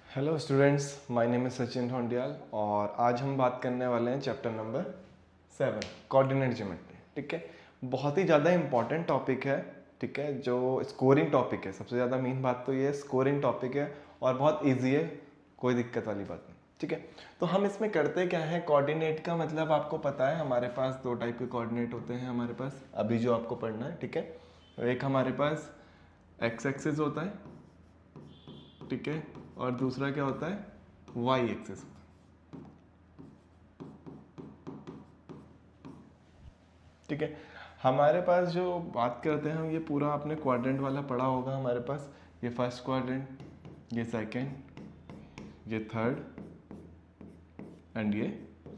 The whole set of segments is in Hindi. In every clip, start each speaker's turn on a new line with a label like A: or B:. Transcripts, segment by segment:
A: Hello students, my name is Sachin Dhoundiyal और आज हम बात करने वाले हैं चैप्टर नंबर 7 कोऑर्डिनेट ज्योमेट्री। ठीक है, बहुत ही ज़्यादा इंपॉर्टेंट टॉपिक है। ठीक है, जो स्कोरिंग टॉपिक है, सबसे ज़्यादा मेन बात तो ये है, स्कोरिंग टॉपिक है और बहुत ईजी है, कोई दिक्कत वाली बात नहीं। ठीक है, तो हम इसमें करते क्या है, कोऑर्डिनेट का मतलब आपको पता है हमारे पास दो टाइप के कोऑर्डिनेट होते हैं हमारे पास, अभी जो आपको पढ़ना है। ठीक है, एक हमारे पास एक्स एक्सिस होता है, ठीक है, और दूसरा क्या होता है, वाई एक्सिस। ठीक है, हमारे पास जो बात करते हैं हम, ये पूरा आपने क्वाड्रेंट वाला पढ़ा होगा हमारे पास। ये फर्स्ट क्वाड्रेंट, ये सेकंड, ये थर्ड एंड ये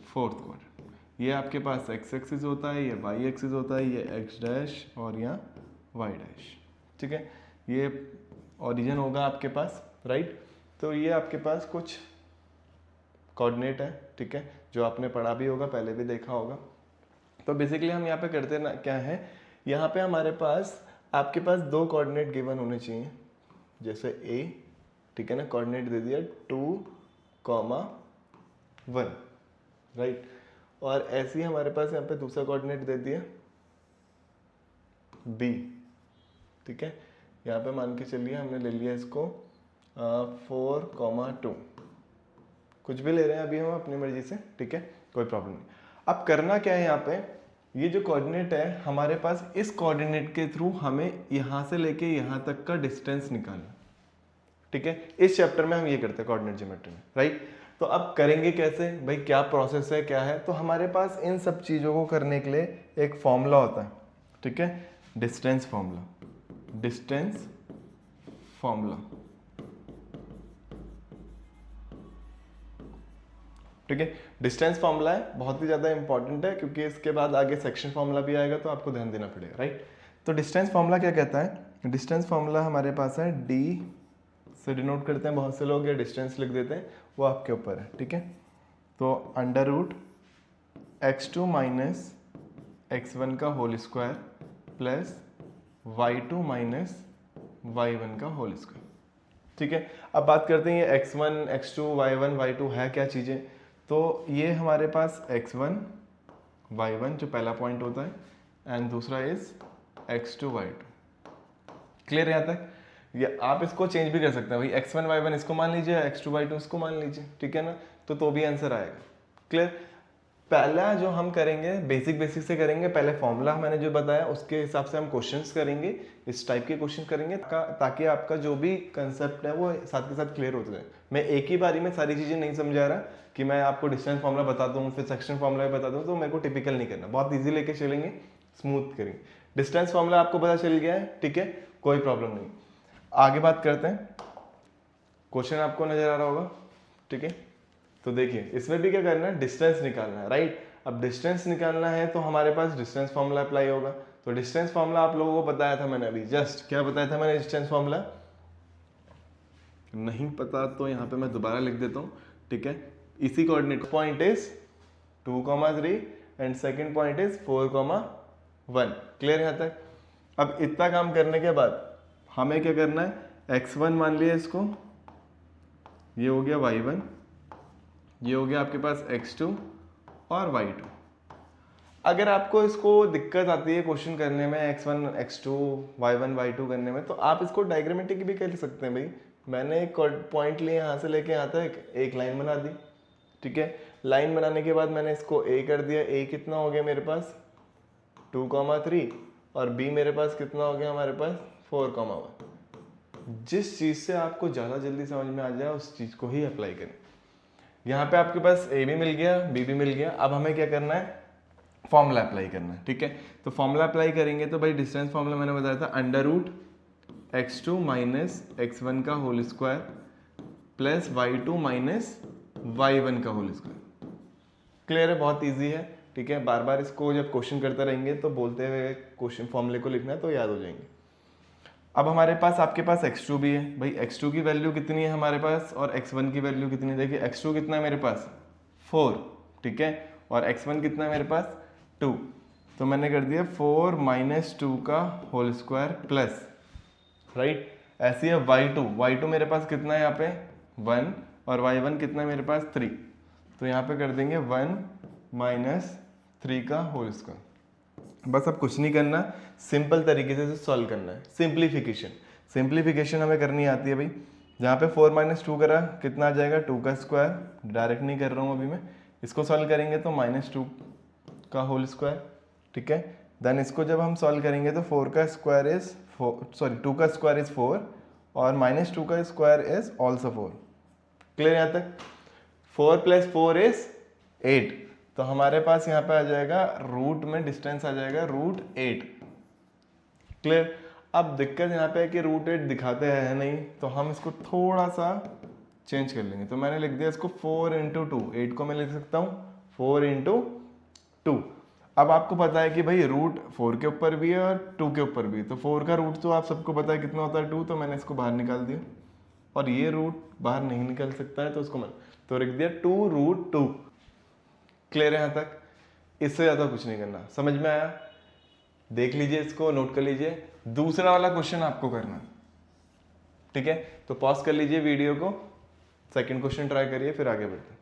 A: फोर्थ क्वाड्रेंट। ये आपके पास एक्स एक्सिस होता है, ये वाई एक्सिस होता है, ये एक्स डैश और यहाँ वाई डैश। ठीक है, ये ओरिजिन होगा आपके पास, राइट। तो ये आपके पास कुछ कोऑर्डिनेट है, ठीक है, जो आपने पढ़ा भी होगा, पहले भी देखा होगा। तो बेसिकली हम यहाँ पे करते ना क्या है, यहाँ पे हमारे पास आपके पास दो कोऑर्डिनेट गिवन होने चाहिए, जैसे ए, ठीक है ना, कोऑर्डिनेट दे दिया 2,1, राइट। और ऐसे ही हमारे पास यहाँ पे दूसरा कोऑर्डिनेट दे दिया बी। ठीक है, यहाँ पे मान के चलिए हमने ले लिया इसको 4,2, कुछ भी ले रहे हैं अभी हम अपनी मर्जी से। ठीक है, कोई प्रॉब्लम नहीं। अब करना क्या है, यहाँ पे ये जो कोऑर्डिनेट है हमारे पास, इस कोऑर्डिनेट के थ्रू हमें यहाँ से लेके यहाँ तक का डिस्टेंस निकालना। ठीक है, इस चैप्टर में हम ये करते हैं कोऑर्डिनेट ज्योमेट्री में, राइट। तो अब करेंगे कैसे भाई, क्या प्रोसेस है, क्या है। तो हमारे पास इन सब चीज़ों को करने के लिए एक फॉर्मूला होता है, ठीक है, डिस्टेंस फॉर्मूला। डिस्टेंस फॉर्मूला, ठीक है, डिस्टेंस फॉर्मूला है, बहुत ही ज़्यादा इंपॉर्टेंट है, क्योंकि इसके बाद आगे सेक्शन फॉर्मूला भी आएगा, तो आपको ध्यान देना पड़ेगा, राइट। तो डिस्टेंस फॉर्मूला क्या कहता है, डिस्टेंस फॉर्मूला हमारे पास है, डी से डिनोट करते हैं बहुत से लोग, या डिस्टेंस लिख देते हैं, वो आपके ऊपर है। ठीक है, तो under root x2 minus x1 का whole square plus y2 minus y1 का होल स्क्वायर। ठीक है, अब बात करते हैं ये x1, x2, y1, y2 है क्या चीज़ें। तो ये हमारे पास x1, y1 जो पहला पॉइंट होता है, एंड दूसरा इज x2, y2। क्लियर है यहाँ तक। ये आप इसको चेंज भी कर सकते हैं भाई, x1, y1 इसको मान लीजिए, x2, y2 इसको मान लीजिए, ठीक है ना, तो भी आंसर आएगा। क्लियर। पहला जो हम करेंगे बेसिक से करेंगे, पहले फॉर्मूला मैंने जो बताया उसके हिसाब से हम क्वेश्चंस करेंगे, इस टाइप के क्वेश्चन करेंगे, ताकि आपका जो भी कंसेप्ट है वो साथ के साथ क्लियर होते जाए। मैं एक ही बारी में सारी चीज़ें नहीं समझा रहा कि मैं आपको डिस्टेंस फॉर्मूला बता दूँ फिर सेक्शन फॉर्मूला भी बता दूँ, तो मेरे को टिपिकल नहीं करना, बहुत ईजी लेके चलेंगे, स्मूथ करेंगे। डिस्टेंस फॉर्मूला आपको पता चल गया है, ठीक है, कोई प्रॉब्लम नहीं। आगे बात करते हैं, क्वेश्चन आपको नजर आ रहा होगा, ठीक है। तो देखिए इसमें भी क्या करना है, डिस्टेंस निकालना है, राइट। अब डिस्टेंस निकालना है तो हमारे पास डिस्टेंस फॉर्मूला अप्लाई होगा। तो डिस्टेंस फॉर्मूला आप लोगों को बताया था मैंने अभी जस्ट, क्या बताया था मैंने, डिस्टेंस फॉर्मूला नहीं पता तो यहाँ पे मैं दोबारा लिख देता हूँ, ठीक है। इसी coordinate point is 2,3 and second point is 4,1। Clear यहाँ तक। अब इतना काम करने के बाद हमें क्या करना है, x1 मान लिया इसको, ये हो गया y1, ये हो गया आपके पास x2 और y2। अगर आपको इसको दिक्कत आती है क्वेश्चन करने में, x1, x2, y1, y2 करने में, तो आप इसको डायग्रामेटिक भी कर सकते हैं भाई। मैंने एक पॉइंट लिए यहाँ से लेके यहाँ तक एक लाइन बना दी, ठीक है। लाइन बनाने के बाद मैंने इसको a कर दिया, a कितना हो गया मेरे पास 2,3 और b मेरे पास कितना हो गया हमारे पास 4,1। जिस चीज़ से आपको ज़्यादा जल्दी समझ में आ जाए उस चीज़ को ही अप्लाई करें। यहाँ पे आपके पास a भी मिल गया, b भी मिल गया। अब हमें क्या करना है, फॉर्मूला अप्लाई करना है, ठीक है। तो फॉर्मूला अप्लाई करेंगे तो भाई डिस्टेंस फॉर्मूला मैंने बताया था, under root x2 minus x1 का whole square plus y2 minus y1 का होल स्क्वायर। क्लियर है, बहुत ईजी है, ठीक है। बार बार इसको जब क्वेश्चन करते रहेंगे तो बोलते हुए क्वेश्चन फॉर्मूले को लिखना है तो याद हो जाएंगे। अब हमारे पास आपके पास x2 भी है भाई, x2 की वैल्यू कितनी है हमारे पास और x1 की वैल्यू कितनी है। देखिए x2 कितना है मेरे पास 4, ठीक है, और x1 कितना है मेरे पास 2। तो मैंने कर दिया 4 माइनस 2 का होल स्क्वायर प्लस, राइट। ऐसी है y2 मेरे पास कितना है यहाँ पे 1 और y1 कितना है मेरे पास 3, तो यहाँ पे कर देंगे 1 माइनस 3 का होल स्क्वायर। बस अब कुछ नहीं करना, सिंपल तरीके से सॉल्व करना है। सिंप्लीफिकेशन हमें करनी आती है भाई। जहाँ पे 4 माइनस 2 करा कितना आ जाएगा 2 का स्क्वायर, डायरेक्ट नहीं कर रहा हूँ अभी मैं, इसको सॉल्व करेंगे तो -2 का होल स्क्वायर, ठीक है। देन इसको जब हम सॉल्व करेंगे तो 4 का स्क्वायर इज 2 का स्क्वायर इज 4 और -2 का स्क्वायर इज ऑल्सो 4। क्लियर यहाँ तक? 4 + 4 इज 8, तो हमारे पास यहाँ पे आ जाएगा रूट में डिस्टेंस आ जाएगा √8। क्लियर? अब दिक्कत यहाँ पे है कि √8 दिखाते हैं नहीं, तो हम इसको थोड़ा सा चेंज कर लेंगे। तो मैंने लिख दिया इसको 4 × 2, 8 को मैं लिख सकता हूँ 4 × 2। अब आपको पता है कि भाई रूट 4 के ऊपर भी है और 2 के ऊपर भी है, तो 4 का रूट तो आप सबको पता है कितना होता है 2, तो मैंने इसको बाहर निकाल दिया। और ये रूट बाहर नहीं निकल सकता है, तो उसको मैं तो लिख दिया 2√2। क्लियर है यहाँ तक? इससे ज़्यादा कुछ नहीं करना। समझ में आया? देख लीजिए, इसको नोट कर लीजिए। दूसरा वाला क्वेश्चन आपको करना, ठीक है? तो पॉज कर लीजिए वीडियो को, सेकंड क्वेश्चन ट्राई करिए, फिर आगे बढ़ते हैं।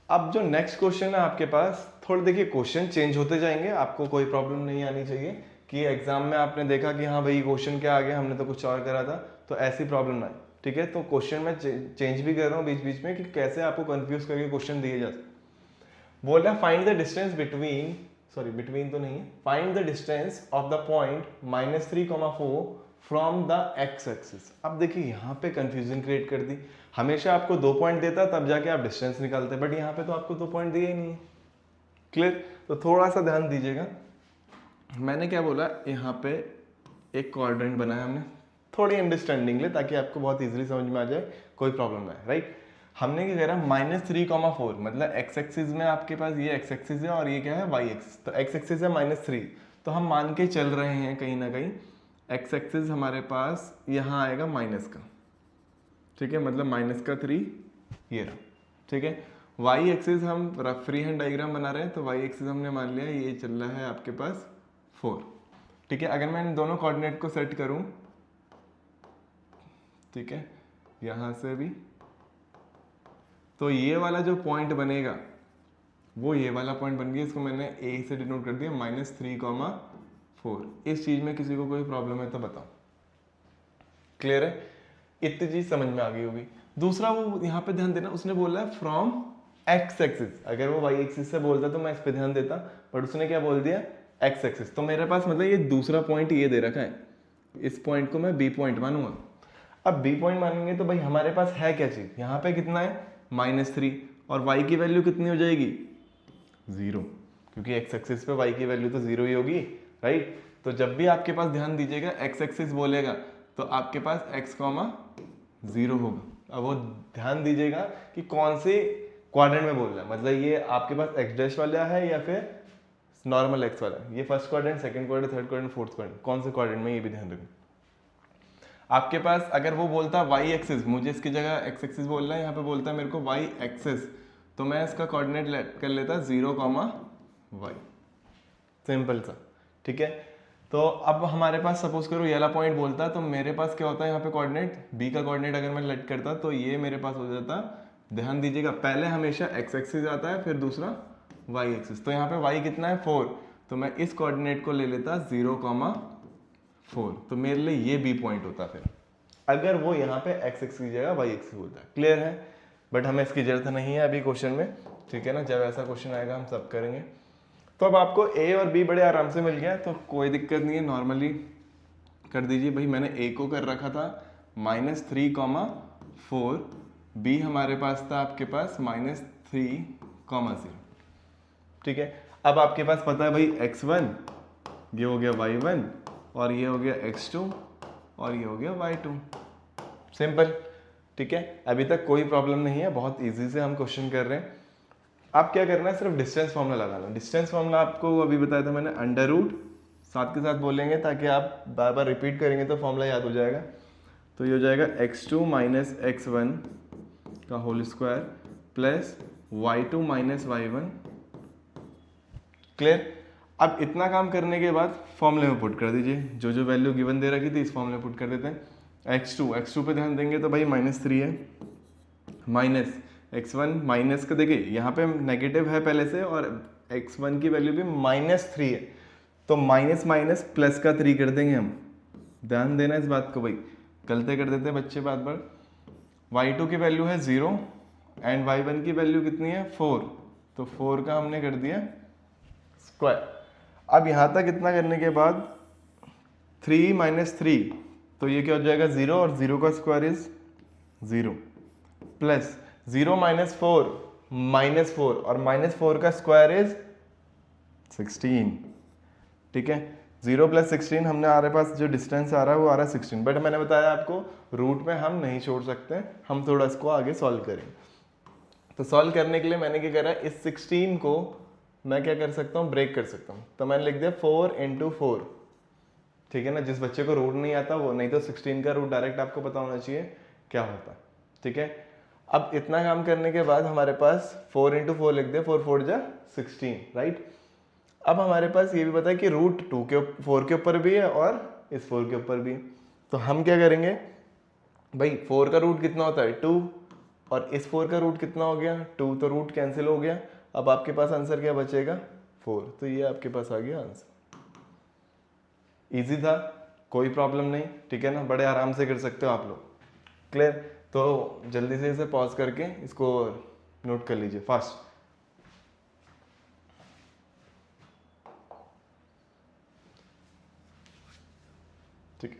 A: अब जो नेक्स्ट क्वेश्चन है आपके पास, थोड़ा देखिए क्वेश्चन चेंज होते जाएंगे, आपको कोई प्रॉब्लम नहीं आनी चाहिए कि एग्जाम में आपने देखा कि हाँ भाई क्वेश्चन क्या आ गया, हमने तो कुछ और करा था, तो ऐसी प्रॉब्लम ना आए, ठीक है? तो क्वेश्चन में चेंज भी कर रहा हूँ बीच बीच में कि कैसे आपको कंफ्यूज करके क्वेश्चन दिए जाते। बोल रहा है फाइंड द डिस्टेंस बिटवीन तो नहीं है, find the distance of the point -3,4 from the x axis. अब देखिए यहाँ पे कंफ्यूजन क्रिएट कर दी। हमेशा आपको 2 पॉइंट देता तब जाके आप डिस्टेंस निकालते, बट यहाँ पे तो आपको 2 पॉइंट दिए ही नहीं है। क्लियर? तो थोड़ा सा ध्यान दीजिएगा। मैंने क्या बोला, यहाँ पे एक क्वाड्रेंट बनाया हमने, थोड़ी अंडरस्टैंडिंग ले ताकि आपको बहुत इजीली समझ में आ जाए, कोई प्रॉब्लम ना है, राइट? हमने क्या करा, -3,4 मतलब x एक्सिस में आपके पास ये x एक्सिस है और ये क्या है y एक्सिस, तो x एक्सिस है -3, तो हम मान के चल रहे हैं कहीं ना कहीं x एक्सिस हमारे पास यहाँ आएगा माइनस का, ठीक है, मतलब -3 ये रहा, ठीक है। y एक्सिस हम फ्री हैंड डायग्राम बना रहे हैं, तो y एक्सिस हमने मान लिया ये चल रहा है आपके पास 4, ठीक है। अगर मैं इन दोनों कोऑर्डिनेट को सेट करूं, ठीक है, यहाँ से भी, तो ये वाला जो पॉइंट बनेगा वो ये वाला पॉइंट बन गया, इसको मैंने a से डिनोट कर दिया -3,4। इस चीज में किसी को कोई प्रॉब्लम है तो बताओ। क्लियर है? इतनी चीज समझ में आ गई होगी। दूसरा वो यहाँ पे ध्यान देना, उसने बोला है फ्रॉम x एक्सिस, अगर वो y एक्सिस से बोलता तो मैं इस पे ध्यान देता, बट उसने क्या बोल दिया x एक्सिस, तो मेरे पास मतलब ये दूसरा पॉइंट ये दे रखा है, इस पॉइंट को मैं b पॉइंट मानूंगा। अब b पॉइंट मानेंगे तो भाई हमारे पास है क्या चीज, यहाँ पे कितना है -3 और y की वैल्यू कितनी हो जाएगी 0, क्योंकि x एक्सिस पे y की वैल्यू तो 0 ही होगी, राइट? तो जब भी आपके पास ध्यान दीजिएगा x एक्सिस बोलेगा तो आपके पास x, 0 होगा। अब वो ध्यान दीजिएगा कि कौन से क्वाड्रेंट में बोल रहा है, मतलब ये आपके पास x डैश वाला है या फिर नॉर्मल x वाला है, ये first quadrant, second quadrant, third quadrant, fourth quadrant, कौन से क्वाड्रेंट में, ये भी ध्यान रखें। आपके पास अगर वो बोलता y एक्सिस, मुझे इसकी जगह x एक्सिस बोल रहा है, यहाँ पे बोलता है मेरे को y एक्सिस, तो मैं इसका कोऑर्डिनेट कर लेता 0, y, सिंपल सा, ठीक है। तो अब हमारे पास सपोज करो ये वाला पॉइंट बोलता, तो मेरे पास क्या होता है यहाँ पे कोऑर्डिनेट, b का कोऑर्डिनेट अगर मैं लेट करता तो ये मेरे पास हो जाता, ध्यान दीजिएगा, पहले हमेशा x एक्सिस आता है फिर दूसरा y एक्सिस, तो यहाँ पे y कितना है 4, तो मैं इस कोऑर्डिनेट को ले लेता 0,4, तो मेरे लिए ये b पॉइंट होता फिर, अगर वो यहाँ पे x एक्सिस की जगह y एक्सिस होता है। क्लियर है? बट हमें इसकी जरूरत नहीं है अभी क्वेश्चन में, ठीक है ना, जब ऐसा क्वेश्चन आएगा हम सब करेंगे। तो अब आपको a और b बड़े आराम से मिल गया, तो कोई दिक्कत नहीं है, नॉर्मली कर दीजिए। भाई मैंने a को कर रखा था -3,4, b हमारे पास था आपके पास -3,0, ठीक है। अब आपके पास पता है भाई x1, ये हो गया y1 और ये हो गया x2 और ये हो गया y2, सिंपल, ठीक है। अभी तक कोई प्रॉब्लम नहीं है, बहुत इजी से हम क्वेश्चन कर रहे हैं। आप क्या करना है, सिर्फ डिस्टेंस फॉर्मूला लगाना। डिस्टेंस फॉर्मूला आपको अभी बताया था मैंने, अंडर रूट साथ के साथ बोलेंगे ताकि आप बार बार रिपीट करेंगे तो फॉर्मूला याद हो जाएगा। तो ये हो जाएगा x2 - x1 का whole square plus y2 - y1। Clear? अब इतना काम करने के बाद फॉर्मूले में पुट कर दीजिए, जो जो वैल्यू गिवन दे रखी थी इस फॉर्मूले में पुट कर देते हैं। x2 पे ध्यान देंगे तो भाई -3 है, माइनस x1 माइनस का, देखिए यहाँ पे नेगेटिव है पहले से और x1 की वैल्यू भी -3 है, तो माइनस माइनस प्लस का 3 कर देंगे हम। ध्यान देना इस बात को भाई, गलती कर देते हैं बच्चे बार बार। y2 की वैल्यू है 0 एंड y1 की वैल्यू कितनी है 4, तो 4 का हमने कर दिया स्क्वायर। अब यहाँ तक इतना करने के बाद 3 - 3, तो ये क्या हो जाएगा 0 और 0 का स्क्वायर इज 0 प्लस 0 - 4 -4 और -4 का स्क्वायर इज 16। ठीक है, 0 + 16 हमने हमारे पास जो डिस्टेंस आ रहा है वो आ रहा है 16, बट मैंने बताया आपको रूट में हम नहीं छोड़ सकते, हम थोड़ा इसको आगे सॉल्व करेंगे। तो सॉल्व करने के लिए मैंने क्या करा, इस 16 को मैं क्या कर सकता हूँ, ब्रेक कर सकता हूँ। तो मैंने लिख दिया 4 × 4। ठीक है ना, जिस बच्चे को रूट नहीं आता वो, नहीं तो 16 का रूट डायरेक्ट आपको पता होना चाहिए क्या होता है। ठीक है, अब इतना काम करने के बाद हमारे पास 4 × 4 लिख दिया, 4 × 4 = 16, राइट। अब हमारे पास ये भी पता है कि रूट 4 के ऊपर भी है और इस 4 के ऊपर भी। तो हम क्या करेंगे भाई, 4 का रूट कितना होता है 2 और इस 4 का रूट कितना हो गया 2, तो रूट कैंसिल हो गया। अब आपके पास आंसर क्या बचेगा 4, तो ये आपके पास आ गया आंसर। इजी था, कोई प्रॉब्लम नहीं। ठीक है ना, बड़े आराम से कर सकते हो आप लोग। क्लियर, तो जल्दी से इसे पॉज करके इसको नोट कर लीजिए फास्ट। ठीक है,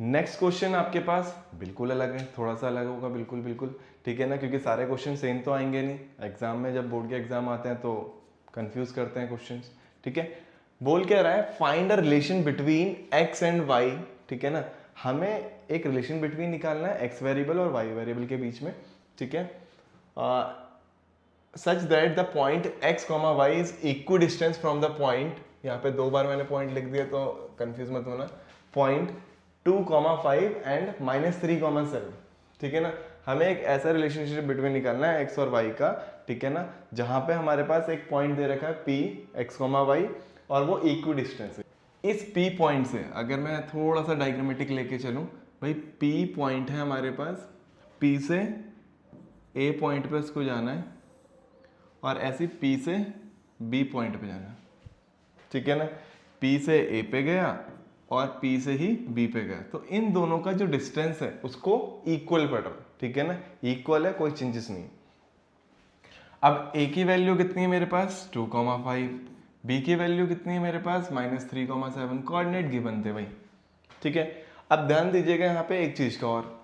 A: नेक्स्ट क्वेश्चन आपके पास बिल्कुल अलग है, थोड़ा सा अलग होगा, बिल्कुल बिल्कुल। ठीक है ना, क्योंकि सारे क्वेश्चन सेम तो आएंगे नहीं, एग्जाम में जब बोर्ड के एग्जाम आते हैं तो कंफ्यूज करते हैं क्वेश्चंस। ठीक है, बोल क्या रहा है, find a relation between x and y। ठीक है ना, हमें एक रिलेशन बिटवीन निकालना है x वेरिएबल और y वेरिएबल के बीच में। ठीक है, such that the point x, y is equi distance from the point, यहाँ पे 2 बार मैंने पॉइंट लिख दिया तो कंफ्यूज मत होना, पॉइंट 2, 5 एंड -3, 7। ठीक है ना, हमें एक ऐसा रिलेशनशिप बिटवीन निकालना है x और y का। ठीक है ना, जहां पे हमारे पास एक पॉइंट दे रखा है p, x, y और वो इक्वी डिस्टेंस है। इस p पॉइंट से अगर मैं थोड़ा सा डायग्रामेटिक लेके चलूं भाई, p पॉइंट है हमारे पास, p से a पॉइंट पे उसको जाना है और ऐसे p से b पॉइंट पे जाना है। ठीक है ना, p से a पे गया और p से ही b पे गया, तो इन दोनों का जो डिस्टेंस है उसको इक्वल पढ़ रहा है। ठीक है ना, इक्वल है, कोई चेंजेस नहीं। अब a की वैल्यू कितनी है मेरे पास 2, 5, b की वैल्यू कितनी है मेरे पास -3, 7, कोऑर्डिनेट गिवन थे भाई। ठीक है, अब ध्यान दीजिएगा यहाँ पे एक चीज का और,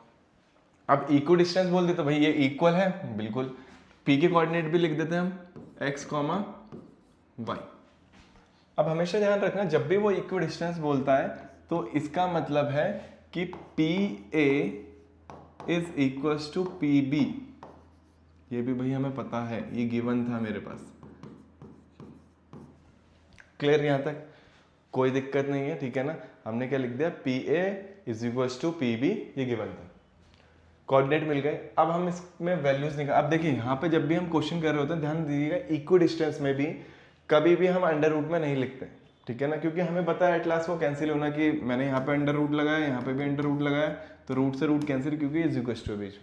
A: अब इक्वल डिस्टेंस बोल देते भाई ये इक्वल है, बिल्कुल। p के कोऑर्डिनेट भी लिख देते हैं हम x, y। अब हमेशा ध्यान रखना, जब भी वो इक्वल डिस्टेंस बोलता है तो इसका मतलब है कि PA is equals to PB। ये भी भाई हमें पता है, ये गिवन था मेरे पास। क्लियर, यहां तक कोई दिक्कत नहीं है। ठीक है ना, हमने क्या लिख दिया, PA is equals to PB, ये गिवन था, कोऑर्डिनेट मिल गए। अब हम इसमें वैल्यूज निकाल, अब देखिए यहाँ पे जब भी हम क्वेश्चन कर रहे होते हैं ध्यान दीजिएगा, इक्वल डिस्टेंस में भी कभी भी हम अंडर रूट में नहीं लिखते। ठीक है ना, क्योंकि हमें पता है एट लास्ट वो कैंसिल होना, कि मैंने यहाँ पे अंडर रूट लगाया, यहाँ पे भी अंडर रूट लगाया, तो रूट से रूट कैंसिल, क्योंकि इज इक्वल्स टू बीच।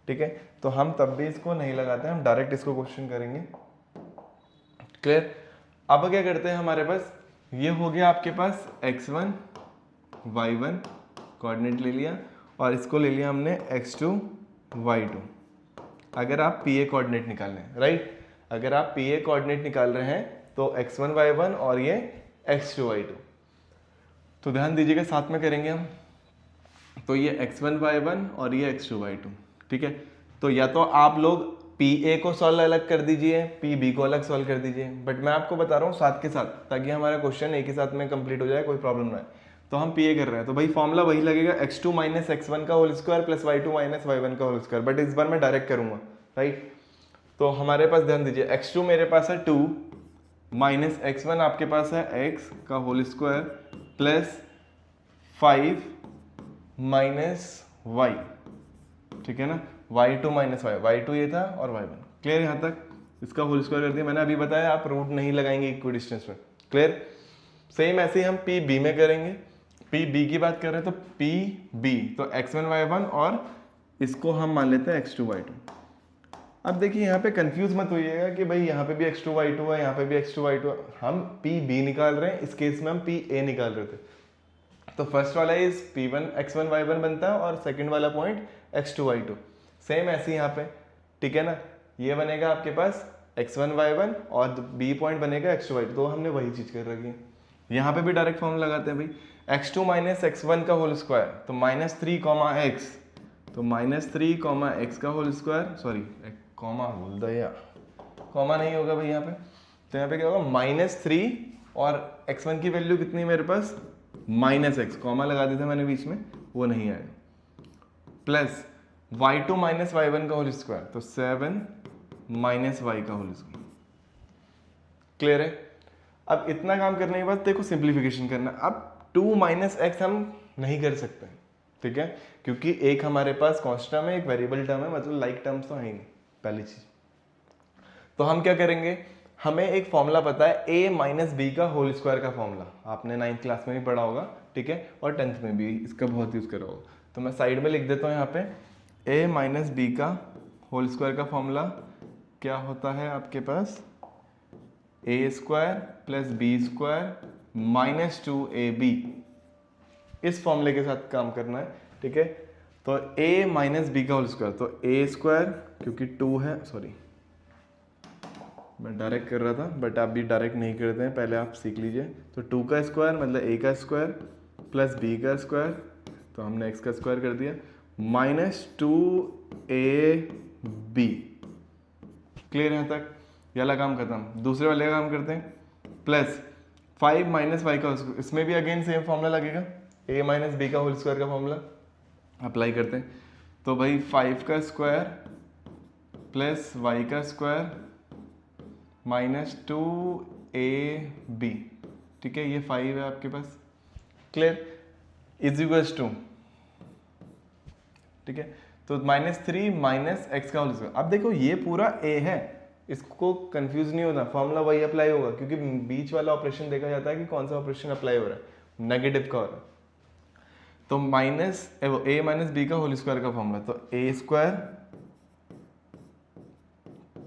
A: ठीक है, तो हम तब भी इसको नहीं लगाते, हम डायरेक्ट इसको क्वेश्चन करेंगे। क्लियर, अब क्या करते हैं, हमारे पास ये हो गया आपके पास x1, y1 कोऑर्डिनेट ले लिया और इसको ले लिया हमने x2, y2। अगर आप PA कोऑर्डिनेट निकाल रहे हैं, राइट, अगर आप PA कोऑर्डिनेट निकाल रहे हैं तो x1, y1 और ये x2, y2। तो ध्यान दीजिएगा, साथ में करेंगे हम, तो ये x1, y1 और ये x2, y2। ठीक है, तो या तो आप लोग PA को सॉल्व अलग कर दीजिए, PB को अलग सॉल्व कर दीजिए, बट मैं आपको बता रहा हूँ साथ के साथ, ताकि हमारा क्वेश्चन एक ही साथ में कंप्लीट हो जाए, कोई प्रॉब्लम ना है। तो हम PA कर रहे हैं, तो भाई फॉर्मूला वही लगेगा, x2 - x1 का whole square plus y2 - y1 का होल स्क्वायर, बट इस बार मैं डायरेक्ट करूंगा, राइट। तो हमारे पास ध्यान दीजिए, x2 मेरे पास है 2 माइनस x1 आपके पास है x का whole square plus 5 minus y। ठीक है ना, y2 - y2 ये था और y1। क्लियर, यहाँ तक इसका होल स्क्वायर कर दिया मैंने, अभी बताया आप रूट नहीं लगाएंगे इक्वी डिस्टेंस में। क्लियर, सेम ऐसे ही हम PB में करेंगे। PB की बात कर रहे हैं तो PB, तो x1, y1 और इसको हम मान लेते हैं x2, y2। अब देखिए यहाँ पे कंफ्यूज मत होइएगा कि भाई यहाँ पे भी x2 y2 है, यहाँ पे भी x2 y2 है। हम पी बी निकाल रहे हैं, इस केस में हम पी ए निकाल रहे थे। तो फर्स्ट वाला इज p1 x1 y1 बनता है और सेकंड वाला पॉइंट x2 y2। सेम ऐसे यहाँ पे, ठीक है ना, ये बनेगा आपके पास x1 y1 और बी पॉइंट बनेगा x2 y2। तो हमने वही चीज कर रखी है। यहाँ पे भी डायरेक्ट फॉर्मूला लगाते हैं भाई, x2 माइनस x1 का होल स्क्वायर, तो -3, तो -3, x का होल स्क्वायर, सॉरी कॉमा बोल दो यार, कॉमा नहीं होगा भाई यहाँ पे। तो यहाँ पे क्या होगा -3 और x1 की वैल्यू कितनी है मेरे पास -x, कॉमा लगा दिया था मैंने बीच में, वो नहीं आएगा, प्लस y2 माइनस y1 का होल स्क्वायर, तो 7 माइनस y का होल स्क्वायर। क्लियर है? अब इतना काम करने के बाद देखो सिंप्लीफिकेशन करना। अब 2 माइनस एक्स हम नहीं कर सकते, ठीक है, क्योंकि एक हमारे पास कॉन्स्टेंट टर्म है, एक वेरिएबल टर्म है, मतलब लाइक टर्म्स तो है ही नहीं पहली चीज। तो हम क्या करेंगे, हमें एक फॉर्मूला पता है a माइनस बी का होल स्क्वायर का फॉर्मूला, आपने 9th क्लास में भी पढ़ा होगा, ठीक है, और 10th में भी इसका बहुत यूज करा होगा। तो मैं साइड में लिख देता हूँ यहाँ पे, a माइनस बी का होल स्क्वायर का फॉर्मूला क्या होता है आपके पास, a square plus B square minus 2ab। इस फॉर्मूले के साथ काम करना है, ठीक है। तो a माइनस बी का होल स्क्वायर, तो a स्क्वायर क्योंकि 2 है, सॉरी मैं डायरेक्ट कर रहा था बट आप भी डायरेक्ट नहीं करते हैं, पहले आप सीख लीजिए। तो 2 का स्क्वायर मतलब a का स्क्वायर प्लस b का स्क्वायर, तो हमने x का स्क्वायर कर दिया, माइनस 2ab। क्लियर है तक? ये वाला काम खत्म। दूसरे वाले का काम करते हैं, प्लस 5 माइनस वाई का, इसमें भी अगेन सेम फॉर्मूला लगेगा, a माइनस बी का होल स्क्वायर का फॉर्मूला अप्लाई करते हैं। तो भाई 5 का स्क्वायर प्लस वाई का स्क्वायर माइनस 2ab, ठीक है, ये 5 है आपके पास। क्लियर? इज इक्वल्स टू, ठीक है, तो -3 माइनस एक्स का होल स्क्वायर। अब देखो ये पूरा a है, इसको कंफ्यूज नहीं होना, फॉर्मूला वही अप्लाई होगा, क्योंकि बीच वाला ऑपरेशन देखा जाता है कि कौन सा ऑपरेशन अप्लाई हो रहा है, नेगेटिव का हो रहा है। तो माइनस a माइनस बी का होल स्क्वायर का फॉर्मूला, तो a square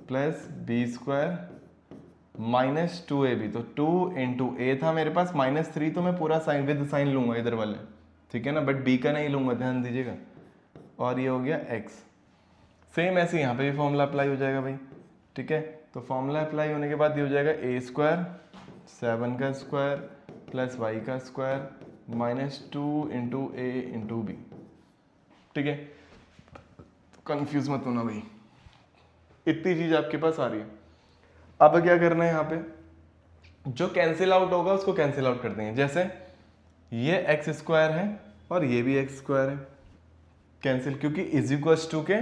A: plus B square minus 2ab, तो 2 इंटू ए था मेरे पास -3, तो मैं पूरा साइन विद साइन लूंगा इधर वाले, ठीक है ना, बट b का नहीं लूंगा, ध्यान दीजिएगा। और ये हो गया x। सेम ऐसे यहाँ पे भी फॉर्मूला अप्लाई हो जाएगा भाई, ठीक है। तो फॉर्मूला अप्लाई होने के बाद ये हो जाएगा a स्क्वायर 7 का स्क्वायर प्लस वाई का स्क्वायर माइनस 2 इंटू ए इंटू बी, ठीक है। कंफ्यूज मत होना भाई, इतनी चीज आपके पास आ रही है। अब क्या करना है, यहाँ पे जो कैंसिल आउट होगा उसको कैंसिल आउट कर देंगे। जैसे ये एक्स स्क्वायर है और ये भी एक्स स्क्वायर है, कैंसिल, क्योंकि इज इक्वल्स टू के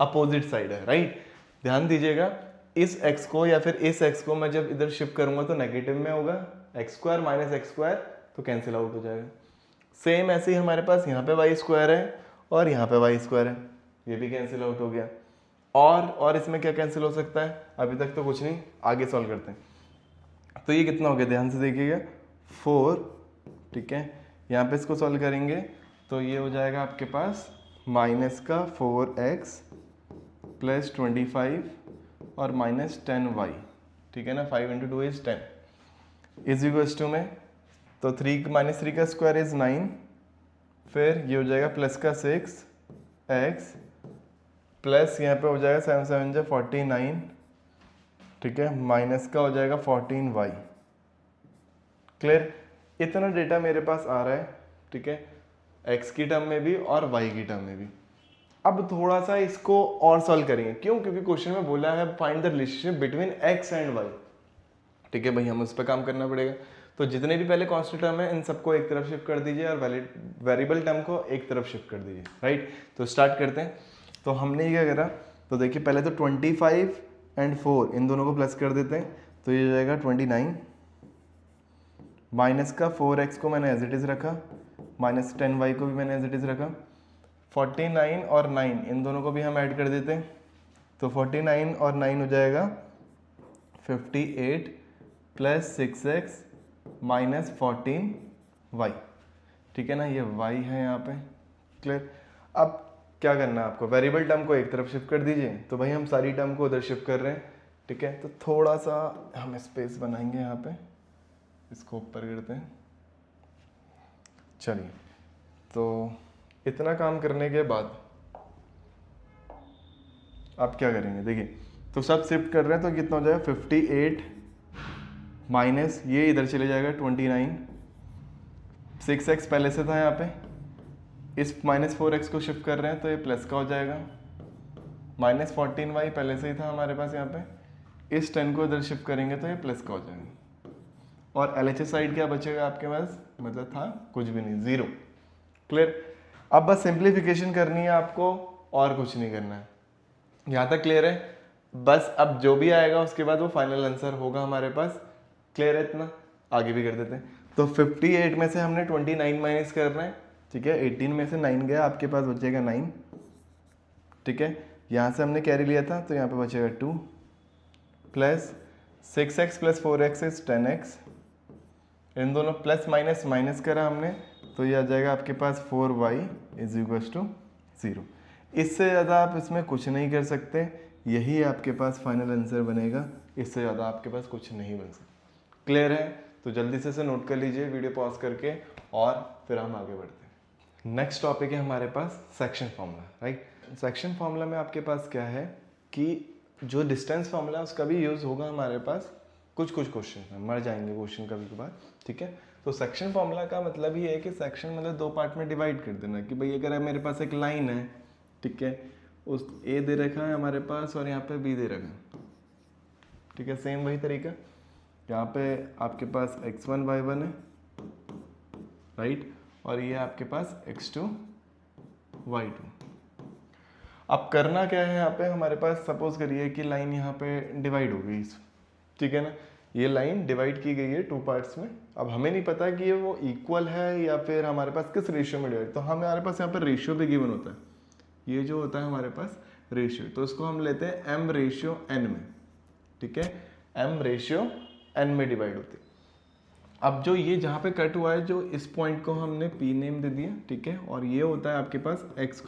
A: अपोजिट साइड है, राइट। ध्यान दीजिएगा, इस x को या फिर इस x को मैं जब इधर शिफ्ट करूंगा तो नेगेटिव में होगा, x square minus x square, तो कैंसिल आउट हो जाएगा। सेम ऐसे ही हमारे पास यहाँ पे वाई स्क्वायर है और यहाँ पे वाई स्क्वायर है, ये भी कैंसिल आउट हो गया। और इसमें क्या कैंसिल हो सकता है, अभी तक तो कुछ नहीं, आगे सॉल्व करते हैं। तो ये कितना हो गया, ध्यान से देखिएगा 4, ठीक है। यहाँ पे इसको सॉल्व करेंगे तो ये हो जाएगा आपके पास माइनस का 4x प्लस 25 और माइनस 10y, ठीक है ना, 5 into 2 is 10 is equals to में, तो 3 माइनस 3 का स्क्वायर इज 9, फिर ये हो जाएगा प्लस का 6x प्लस यहाँ पे हो जाएगा 7 7 जा 49, ठीक है, माइनस का हो जाएगा 14y। क्लियर? इतना डेटा मेरे पास आ रहा है, ठीक है, x की टर्म में भी और y की टर्म में भी। अब थोड़ा सा इसको और सॉल्व करेंगे, क्यों? क्योंकि क्वेश्चन में बोला है find the relationship between x and y, ठीक है भाई, हम उस पर काम करना पड़ेगा। तो जितने भी पहले कांस्टेंट टर्म है इन सबको एक तरफ शिफ्ट कर दीजिए और वेरिएबल टर्म को एक तरफ शिफ्ट कर दीजिए, राइट। तो स्टार्ट करते हैं। तो हमने क्या करा, तो देखिए पहले तो 25 एंड 4 इन दोनों को प्लस कर देते हैं, तो ये हो जाएगा 29, माइनस का 4x को मैंने एज इट इज रखा, माइनस 10y को भी मैंने एज इट इज रखा, 49 और 9 इन दोनों को भी हम ऐड कर देते हैं, तो 49 और 9 हो जाएगा 58 प्लस 6x माइनस 14y, ठीक है ना, ये y है यहाँ पे। क्लियर? अब क्या करना है आपको, वेरिएबल टर्म को एक तरफ शिफ्ट कर दीजिए। तो भाई हम सारी टर्म को उधर शिफ्ट कर रहे हैं, ठीक है। तो थोड़ा सा हम स्पेस बनाएंगे यहाँ पे, इसको ऊपर करते हैं। चलिए, तो इतना काम करने के बाद आप क्या करेंगे, देखिए तो सब शिफ्ट कर रहे हैं तो कितना हो जाएगा 58 माइनस ये इधर चले जाएगा 29, 6x पहले से था यहाँ पे, इस -4x को शिफ्ट कर रहे हैं तो ये प्लस का हो जाएगा, -14y पहले से ही था हमारे पास यहाँ पे, इस 10 को इधर शिफ्ट करेंगे तो ये प्लस का हो जाएगा। और LHS साइड क्या बचेगा आपके पास, मतलब था कुछ भी नहीं, 0। क्लियर। अब बस सिंप्लीफिकेशन करनी है आपको और कुछ नहीं करना है। यहाँ तक क्लियर है। बस अब जो भी आएगा उसके बाद वो फाइनल आंसर होगा हमारे पास। क्लियर है इतना, आगे भी कर देते हैं। तो 58 में से हमने 29 माइनस कर रहे हैं, ठीक है। 18 में से 9 गया, आपके पास बचेगा 9, ठीक है। यहाँ से हमने कैरी लिया था तो यहाँ पे बचेगा 2 plus 6x plus 4x is 10x, इन दोनों प्लस माइनस माइनस करा हमने तो ये आ जाएगा आपके पास 4y इज इक्वल्स टू 0। इससे ज़्यादा आप इसमें कुछ नहीं कर सकते, यही आपके पास फाइनल आंसर बनेगा, इससे ज़्यादा आपके पास कुछ नहीं बन सकता। क्लियर है। तो जल्दी से नोट कर लीजिए वीडियो पॉज करके और फिर हम आगे बढ़ते हैं। नेक्स्ट टॉपिक है हमारे पास section formula, right. Section formula में आपके पास क्या है कि जो डिस्टेंस फार्मूला है उसका भी यूज़ होगा हमारे पास कुछ क्वेश्चन में, मर जाएंगे क्वेश्चन कभी कभार, ठीक है। तो सेक्शन फार्मूला का मतलब ये है कि सेक्शन मतलब 2 पार्ट में डिवाइड कर देना, कि भाई अगर मेरे पास एक लाइन है, ठीक है, उस ए दे रखा है हमारे पास और यहाँ पे बी दे रखा है, ठीक है। सेम वही तरीका, यहाँ पे आपके पास x1 y1 है, राइट, और ये आपके पास x2 y2। अब करना क्या है यहाँ पे हमारे पास, सपोज करिए कि लाइन यहाँ पे डिवाइड हो गई, ठीक है ना। ये लाइन डिवाइड की गई है 2 पार्ट्स में। अब हमें नहीं पता कि ये वो इक्वल है या फिर हमारे पास किस रेशियो में डिवाइड, तो हमारे पास यहाँ पे रेशियो भी गिवन होता है, ये जो होता है हमारे पास रेशियो, तो इसको हम लेते हैं m रेशियो n में, ठीक है। m रेशियो n में डिवाइड होती है। अब जो ये जहाँ पे कट हुआ है, जो इस पॉइंट को हमने p नेम दे दिया, ठीक है, और ये होता है आपके पास x,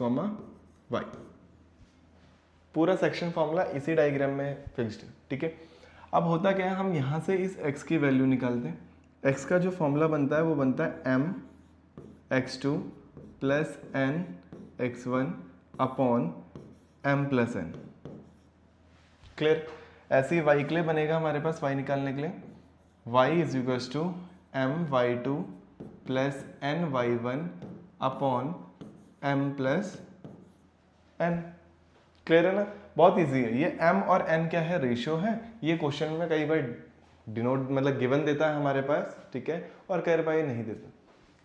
A: y। पूरा सेक्शन फॉर्मूला इसी डायग्राम में फिक्स्ड है, ठीक है। अब होता क्या है, हम यहाँ से इस x की वैल्यू निकालते हैं। x का जो फॉर्मूला बनता है वो बनता है m x2 plus n x1 upon m plus n। Clear. ऐसे ही y के लिए बनेगा हमारे पास, y निकालने के लिए y is equals to m y2 plus n y1 upon m plus n। Clear है ना, बहुत इजी है। ये m और n क्या है, रेशियो है। ये क्वेश्चन में कई बार डिनोट मतलब गिवन देता है हमारे पास, ठीक है, और कई बार ये नहीं देता।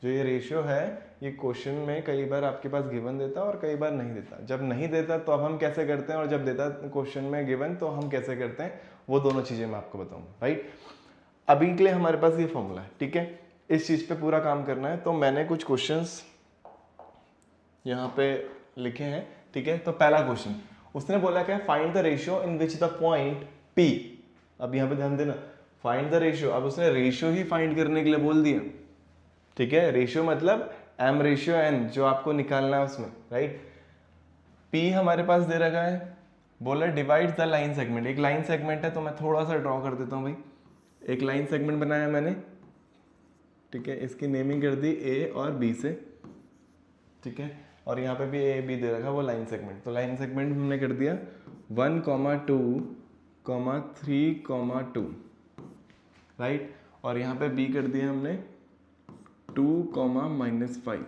A: जो ये रेशियो है ये क्वेश्चन में कई बार आपके पास गिवन देता है और कई बार नहीं देता। जब नहीं देता तो अब हम कैसे करते हैं, और जब देता क्वेश्चन में गिवन तो हम कैसे करते हैं, वो दोनों चीज़ें मैं आपको बताऊंगा, राइट। अभी के लिए हमारे पास ये फॉर्मूला है, ठीक है। इस चीज़ पे पूरा काम करना है। तो मैंने कुछ क्वेश्चंस यहाँ पे लिखे हैं, ठीक है। तो पहला क्वेश्चन उसने बोला क्या, find the ratio in which the point P। अब यहाँ पे ध्यान देना, फाइंड द रेशियो। अब उसने रेशियो ही फाइंड करने के लिए बोल दिया, ठीक है। रेशियो मतलब m रेशियो n जो आपको निकालना है उसमें, राइट। P हमारे पास दे रखा है, बोला डिवाइड द लाइन सेगमेंट। एक लाइन सेगमेंट है तो मैं थोड़ा सा ड्रॉ कर देता हूँ भाई। एक लाइन सेगमेंट बनाया मैंने, ठीक है, इसकी नेमिंग कर दी A और B से, ठीक है, और यहाँ पे भी A B दे रखा वो लाइन सेगमेंट। तो लाइन सेगमेंट हमने कर दिया 1, 2, 3, 2, राइट, और यहाँ पे B कर दिया हमने 2, -5।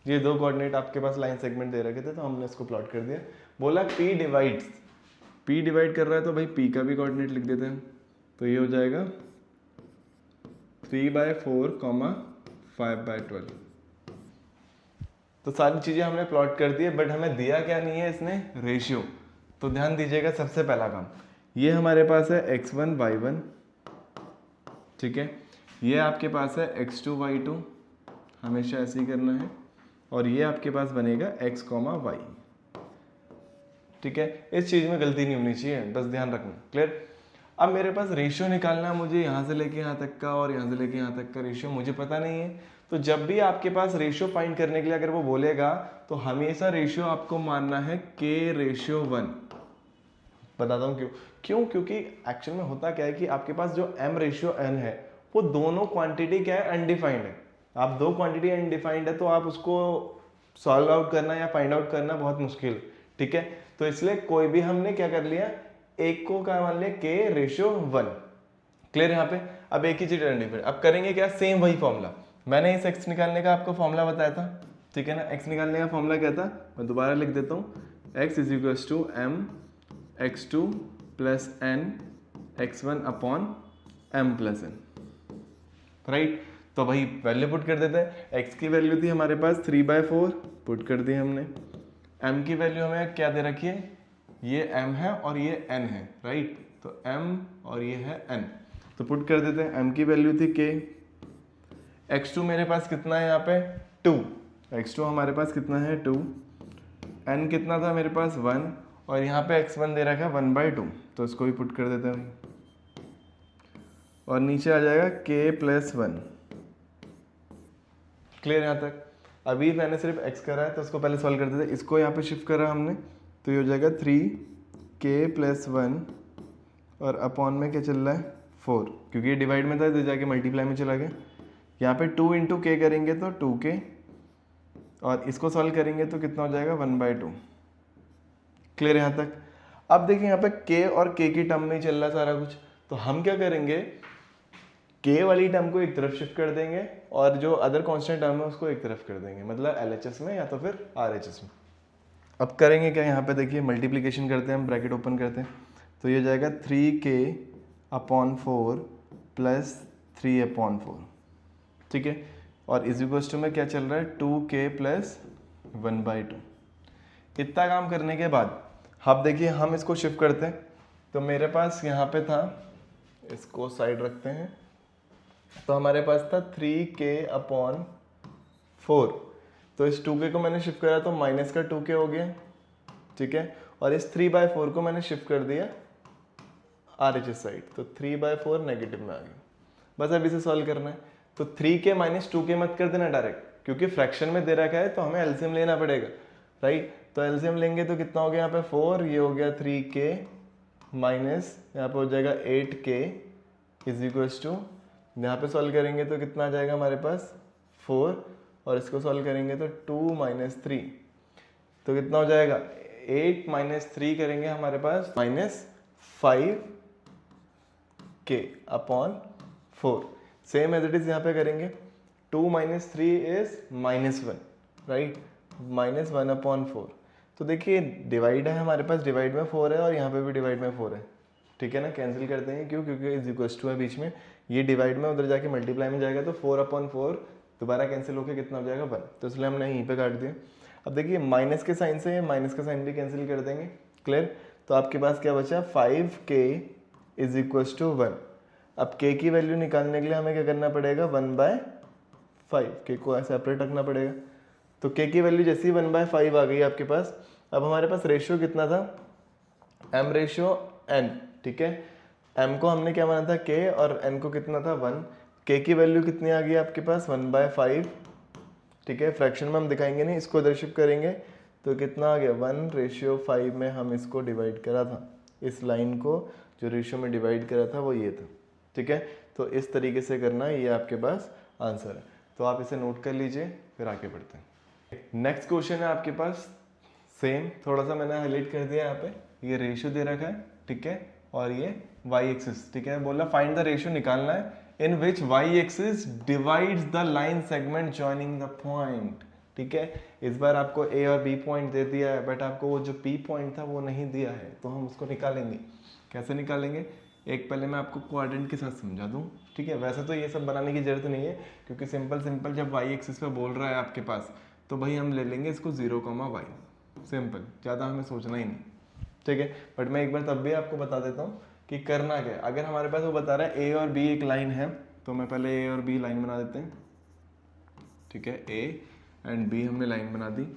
A: ये 2 कोऑर्डिनेट आपके पास लाइन सेगमेंट दे रखे थे तो हमने इसको प्लॉट कर दिया। बोला P डिवाइड कर रहा है तो भाई P का भी कोऑर्डिनेट लिख देते हैं। तो ये हो जाएगा 3/4, 5/12। तो सारी चीज़ें हमने प्लॉट कर दी है, बट हमें दिया क्या नहीं है इसने, रेशियो। तो ध्यान दीजिएगा, सबसे पहला काम ये हमारे पास है x1 y1, ठीक है, ये आपके पास है x2 y2, हमेशा ऐसे ही करना है, और ये आपके पास बनेगा x, y, ठीक है। इस चीज़ में गलती नहीं होनी चाहिए, बस ध्यान रखना। क्लियर। अब मेरे पास रेशियो निकालना है मुझे, यहाँ से लेके यहाँ तक का और यहाँ से लेके यहाँ तक का रेशियो मुझे पता नहीं है, तो जब भी आपके पास रेशियो फाइंड करने के लिए अगर वो बोलेगा तो हमेशा रेशियो आपको मानना है k/1। बताता हूँ क्यों, क्योंकि एक्चुअल में होता क्या है कि आपके पास जो m/n है वो दोनों क्वांटिटी क्या है, अनडिफाइंड है। आप दो क्वांटिटी अनडिफाइंड है तो आप उसको सॉल्व आउट करना या फाइंड आउट करना बहुत मुश्किल, ठीक है। तो इसलिए कोई भी हमने क्या कर लिया, एक को क्या मान लिया k/1। क्लियर यहाँ पे। अब एक ही चीज अनडिफाइंड, अब करेंगे क्या, सेम वही फॉर्मूला। मैंने इस x निकालने का आपको फॉर्मूला बताया था, ठीक है ना। x निकालने का फॉर्मूला क्या था, मैं दोबारा लिख देता हूँ, x = mx2 + n x1 upon m+n, right. तो वही वैल्यू पुट कर देते हैं। x की वैल्यू थी हमारे पास 3/4, पुट कर दी हमने। m की वैल्यू हमें क्या दे रखी है, ये m है और ये n है, राइट। तो m और ये है n, तो पुट कर देते हैं। m की वैल्यू थी k, x2 मेरे पास कितना है यहाँ पे 2, x2 हमारे पास कितना है 2, n कितना था मेरे पास 1, और यहाँ पे x1 दे रखा है 1/2, तो इसको भी पुट कर देते हैं और नीचे आ जाएगा k+1। क्लियर यहाँ तक। अभी मैंने सिर्फ x करा है तो उसको पहले सॉल्व कर देते हैं। इसको यहाँ पे शिफ्ट करा हमने तो ये हो जाएगा 3k+1 और अपॉन में क्या चल रहा है 4, क्योंकि ये डिवाइड में था तो जाके मल्टीप्लाई में चला गया। यहाँ पे 2 × k करेंगे तो 2k, और इसको सॉल्व करेंगे तो कितना हो जाएगा 1/2। क्लियर यहाँ तक। अब देखिए यहाँ पे k और k की टर्म में ही चल रहा है सारा कुछ, तो हम क्या करेंगे, k वाली टर्म को एक तरफ शिफ्ट कर देंगे और जो अदर कांस्टेंट टर्म है उसको एक तरफ कर देंगे, मतलब LHS में या तो फिर RHS में। अब करेंगे क्या, यहाँ पे देखिए मल्टीप्लिकेशन करते हैं हम, ब्रैकेट ओपन करते हैं तो ये जाएगा 3k/4 + 3/4, ठीक है। और इज में क्या चल रहा है 2k + 1/2। इतना काम करने के बाद अब देखिए हम इसको शिफ्ट करते हैं, तो मेरे पास यहाँ पे था, इसको साइड रखते हैं, तो हमारे पास था 3k/4, तो इस 2k को मैंने शिफ्ट करा तो माइनस का 2k हो गया, ठीक है। और इस 3/4 को मैंने शिफ्ट कर दिया RHS साइड, तो 3/4 नेगेटिव में आ गया। बस अब इसे सॉल्व करना है, तो 3k - 2k मत कर देना डायरेक्ट, क्योंकि फ्रैक्शन में दे रखा है तो हमें एलसीएम लेना पड़ेगा, राइट। तो एलसीएम लेंगे तो कितना हो गया यहाँ पे 4, ये हो गया 3k माइनस यहाँ पे हो जाएगा 8k = यहाँ पे सॉल्व करेंगे तो कितना आ जाएगा हमारे पास 4, और इसको सॉल्व करेंगे तो 2 - 3, तो कितना हो जाएगा 8 - 3 करेंगे हमारे पास -5k/4। Same as it is यहाँ पे करेंगे, 2 - 3 इज -1, राइट, -1/4। तो देखिए डिवाइड है हमारे पास, डिवाइड में 4 है और यहाँ पे भी डिवाइड में 4 है, ठीक है ना। कैंसिल कर देंगे, क्यों, क्योंकि = है बीच में, ये डिवाइड में उधर जाके मल्टीप्लाई में जाएगा तो 4/4 दोबारा कैंसिल होकर कितना हो जाएगा 1, तो इसलिए हमने यहीं पे काट दिया। अब देखिए माइनस के साइन से माइनस का साइन भी कैंसिल कर देंगे, क्लियर। तो आपके पास क्या बचा 5k = 1। अब k की वैल्यू निकालने के लिए हमें क्या करना पड़ेगा 1/5, k को सेपरेट रखना पड़ेगा। तो k की वैल्यू जैसे ही 1/5 आ गई आपके पास, अब हमारे पास रेशियो कितना था m/n, ठीक है। m को हमने क्या माना था k और n को कितना था 1, k की वैल्यू कितनी आ गई आपके पास 1/5, ठीक है। फ्रैक्शन में हम दिखाएंगे नहीं, इसको इधर शिफ्ट करेंगे तो कितना आ गया 1/5 में हम इसको डिवाइड करा था, इस लाइन को जो रेशियो में डिवाइड करा था वो ये था, ठीक है। तो इस तरीके से करना, ये आपके पास आंसर है, तो आप इसे नोट कर लीजिए, फिर आगे बढ़ते हैं। नेक्स्ट क्वेश्चन है आपके पास, सेम थोड़ा सा मैंने हाईलाइट कर दिया यहाँ पे, ये रेशियो दे रखा है, ठीक है, और ये y एक्सिस, ठीक है। बोला फाइंड द रेशियो निकालना है इन विच y axis divides the line segment joining the point, ठीक है। इस बार आपको a और b पॉइंट दे दिया है, बट आपको वो जो p पॉइंट था वो नहीं दिया है, तो हम उसको निकालेंगे। कैसे निकालेंगे, एक पहले मैं आपको क्वाड्रेंट के साथ समझा दूं, ठीक है। वैसे तो ये सब बनाने की जरूरत नहीं है, क्योंकि सिंपल जब y एक्सिस पे बोल रहा है आपके पास, तो भाई हम ले लेंगे इसको 0, y, सिंपल, ज़्यादा हमें सोचना ही नहीं, ठीक है। बट मैं एक बार तब भी आपको बता देता हूँ कि करना क्या है। अगर हमारे पास वो बता रहा है a और b एक लाइन है, तो मैं पहले a और b लाइन बना देते हैं, ठीक है। a एंड b हमने लाइन बना दी,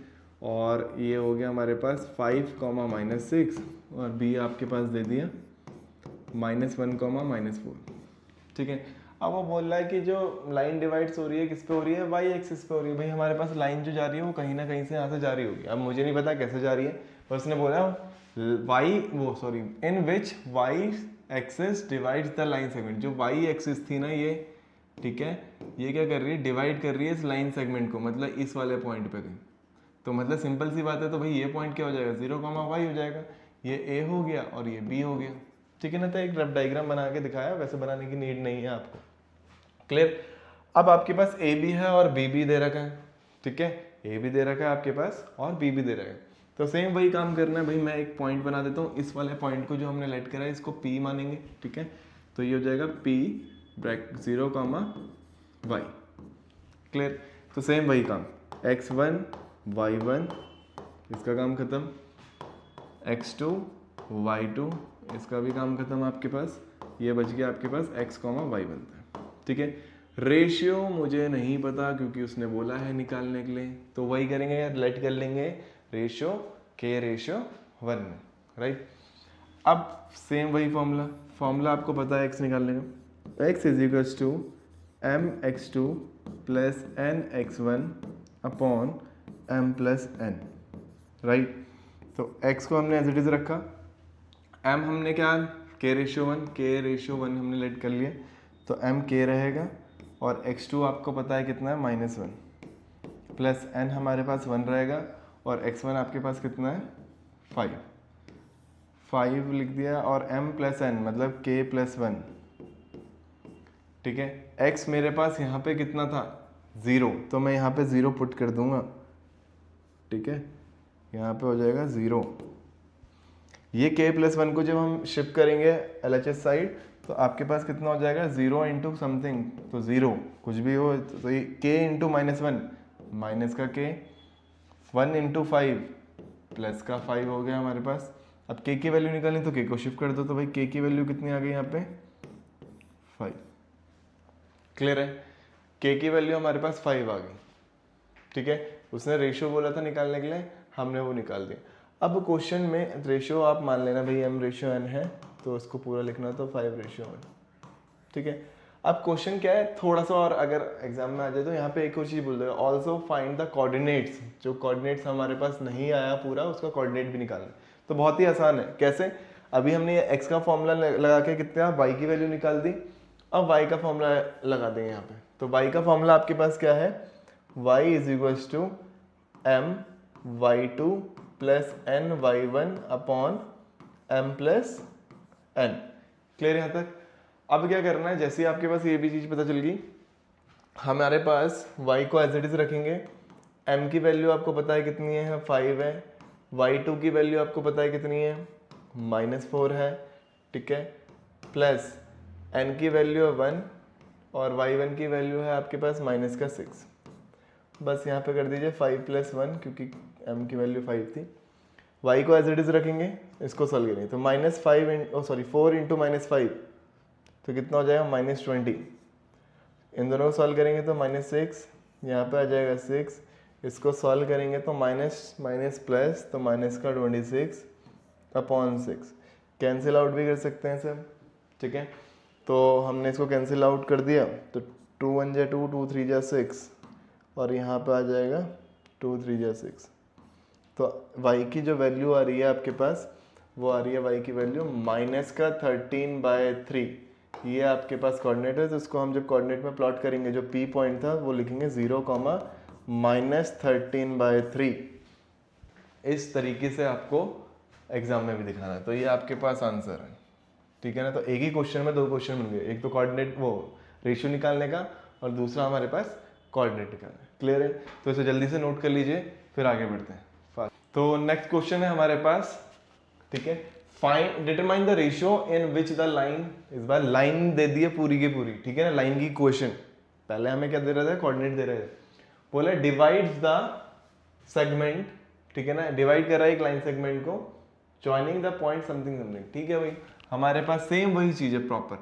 A: और ये हो गया हमारे पास 5, -6, और b आपके पास दे दिया -1, -4, ठीक है। अब वो बोल रहा है कि जो लाइन डिवाइड्स हो रही है किस पे हो रही है, वाई एक्सिस पे हो रही है। भाई हमारे पास लाइन जो जा रही है वो कहीं ना कहीं से यहाँ से जा रही होगी, अब मुझे नहीं पता कैसे जा रही है, पर उसने बोला in which Y axis divides the line segment. जो वाई एक्सिस थी ना ये, ठीक है, ये क्या कर रही है, डिवाइड कर रही है इस लाइन सेगमेंट को, मतलब इस वाले पॉइंट पे कहीं। तो मतलब सिंपल सी बात है, तो भाई ये पॉइंट क्या हो जाएगा, 0, y हो जाएगा, ये a हो गया और ये b हो गया, ठीक है ना। तो एक रफ डायग्राम बना के दिखाया, वैसे बनाने की नीड नहीं है आपको, क्लियर। अब आपके पास a भी है और b भी दे रखा है, ठीक है, a भी दे रखा है आपके पास और b भी दे रखा है। तो सेम वही काम करना है भाई, मैं एक पॉइंट बना देता हूँ, इस वाले पॉइंट को जो हमने लेट करा है इसको p मानेंगे, ठीक है। तो ये हो जाएगा p ब्रैकेट 0, y, क्लियर। तो सेम वही काम, x1 y1 इसका काम खत्म, x2 y2 इसका भी काम खत्म आपके पास, ये बच गया आपके पास x, y बनता है, ठीक है। रेशियो मुझे नहीं पता क्योंकि उसने बोला है निकालने के लिए, तो वही करेंगे यार, लेट कर लेंगे रेशियो k/1 में, राइट। अब सेम वही फॉर्मूला आपको पता है x निकालने का, x = mx2 + nx1 upon m + n, right. तो x को हमने एज इट इज रखा, m हमने क्या k/1 हमने लेट कर लिया, तो m k रहेगा और x2 आपको पता है कितना है, -1 प्लस n हमारे पास 1 रहेगा और x1 आपके पास कितना है, 5 लिख दिया, और m + n मतलब k+1, ठीक है। x मेरे पास यहाँ पे कितना था, 0, तो मैं यहाँ पे 0 पुट कर दूंगा, ठीक है, यहाँ पे हो जाएगा 0। ये k+1 को जब हम शिफ्ट करेंगे LHS साइड, तो आपके पास कितना हो जाएगा, 0 इंटू समथिंग, तो 0 कुछ भी हो, तो ये k इंटू -1 माइनस का k, 1 इंटू 5 प्लस का 5 हो गया हमारे पास। अब k की वैल्यू निकालनी तो k को शिफ्ट कर दो, तो भाई k की वैल्यू कितनी आ गई यहाँ पे, 5, क्लियर है। k की वैल्यू हमारे पास 5 आ गई, ठीक है। उसने रेशियो बोला था निकालने के लिए, हमने वो निकाल दिया। अब क्वेश्चन में रेशियो आप मान लेना भाई m/n है, तो इसको पूरा लिखना तो 5/1, ठीक है। अब क्वेश्चन क्या है, थोड़ा सा और अगर एग्जाम में आ जाए तो यहाँ पे एक और चीज़ बोल देगा, ऑल्सो फाइंड द कोऑर्डिनेट्स। जो कोऑर्डिनेट्स हमारे पास नहीं आया पूरा, उसका कोऑर्डिनेट भी निकालना। तो बहुत ही आसान है, कैसे, अभी हमने ये x का फॉर्मूला लगा के कितना y की वैल्यू निकाल दी, अब y का फॉर्मूला लगा देंगे यहाँ पे। तो y का फॉर्मूला आपके पास क्या है, y = my2 + ny1 upon m + n, clear यहाँ तक। अब क्या करना है, जैसे ही आपके पास ये भी चीज़ पता चल गई, हमारे पास y को एज इट इज रखेंगे, m की वैल्यू आपको पता है कितनी है, 5 है, y2 की वैल्यू आपको पता है कितनी है, -4 है, ठीक है, प्लस n की वैल्यू है 1 और y1 की वैल्यू है आपके पास -6। बस यहाँ पे कर दीजिए 5 + 1 क्योंकि m की वैल्यू 5 थी। y को एज इट इज रखेंगे, इसको सॉल्व करेंगे, तो -4 इंटू -5 तो कितना हो जाएगा, -20। इन दोनों को सॉल्व करेंगे तो -6, यहाँ पे आ जाएगा 6, इसको सॉल्व करेंगे तो माइनस प्लस, तो -26 अपॉन 6, कैंसिल आउट भी कर सकते हैं सर, ठीक है। तो हमने इसको कैंसिल आउट कर दिया, तो 2 × 1 = 2, 2 × 3 = 6 और यहाँ पे आ जाएगा 2 × 3 = 6। तो y की जो वैल्यू आ रही है आपके पास, वो आ रही है y की वैल्यू -13/3। ये आपके पास कोऑर्डिनेट है, तो इसको हम जब कोऑर्डिनेट में प्लॉट करेंगे, जो p पॉइंट था वो लिखेंगे 0, -13/3। इस तरीके से आपको एग्जाम में भी दिखाना है। तो ये आपके पास आंसर है, ठीक है ना। तो एक ही क्वेश्चन में 2 क्वेश्चन बन गए, एक तो कोऑर्डिनेट वो रेशियो निकालने का और दूसरा हमारे पास कोऑर्डिनेट निकालना है, क्लियर है। तो इसे जल्दी से नोट कर लीजिए, फिर आगे बढ़ते हैं। तो नेक्स्ट क्वेश्चन है हमारे पास, ठीक है, find determine the ratio in which the line, इस बार लाइन दे दी है पूरी की पूरी, ठीक है ना, लाइन की क्वेश्चन। पहले हमें क्या दे रहे थे, कोऑर्डिनेट दे रहे थे, बोले डिवाइड्स द सेगमेंट, ठीक है ना, डिवाइड कर रहा है एक लाइन सेगमेंट को, joining the point something something, ठीक है भाई। हमारे पास सेम वही चीज है प्रॉपर,